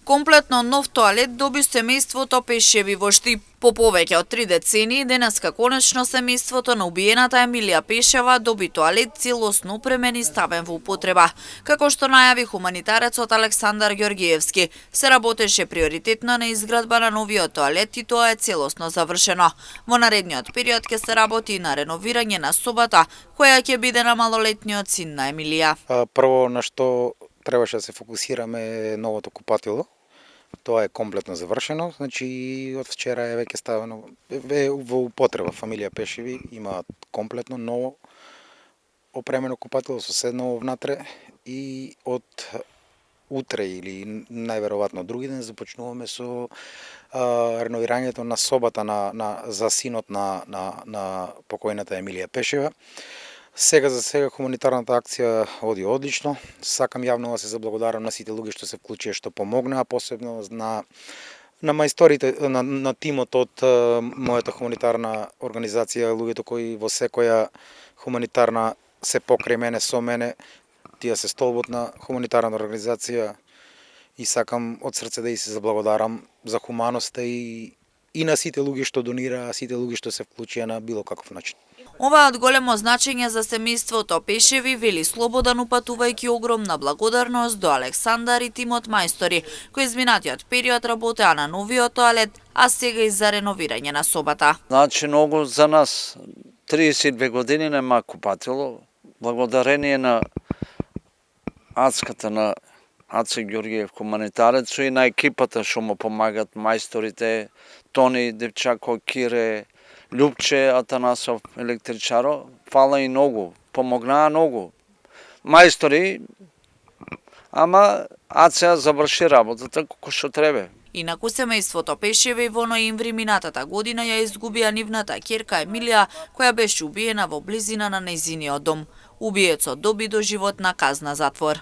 Комплетно нов тоалет доби семејството Пешеви во Штип. По повеќе од 3 децении, денеска конечно семејството на убиената Емилија Пешева доби тоалет целосно опремен и ставен во употреба. Како што најави хуманитарецот Александар Ѓоргиевски, се работеше приоритетно на изградба на новиот тоалет и тоа е целосно завршено. Во наредниот период ќе се работи и на реновирање на собата, која ќе биде на малолетниот син на Емилија. Прво на што требаше да се фокусираме е новото купатило. Тоа е комплетно завршено, значи од вчера е веќе ставено во употреба. Фамилија Пешеви има комплетно ново опремено купатило со седнало внатре и од утре или најверојатно други ден започнуваме со реновирањето на собата за синот на покојната Емилија Пешева. Сега за сега хуманитарната акција оди одлично. Сакам јавно да се заблагодарам на сите луѓе што се вклучија, што помогнаа, посебно на мајсторите, на тимот од мојата хуманитарна организација, луѓето кои во секоја хуманитарна се покрај мене, со мене, тие се столбот на хуманитарната организација и сакам од срце да и се заблагодарам за хуманоста и на сите луѓе што донираа, сите луѓе што се вклучија на било каков начин. Ова од големо значење за семејството Пешеви, вели Слободан, упатувајќи огромна благодарност до Александар и тимот мајстори, кои изминатиот период работеа на новиот тоалет, а сега и за реновирање на собата. Значи многу за нас. 32 години нема купатило. Благодарение на ацката на Аце Ѓоргиев, хуманитарецо, и на екипата што му помагат, мајсторите, Тони Девчако, Кире, Љупче Атанасов, електричаро, фала и многу, помогнаа многу. Мајстори, ама АЦА заврши работата како што треба. Инаку семејството Пешеви во ноември минатата година ја изгубија нивната ќерка Емилија, која беше убиена во близина на нејзиниот дом. Убиецот доби доживотна казна затвор.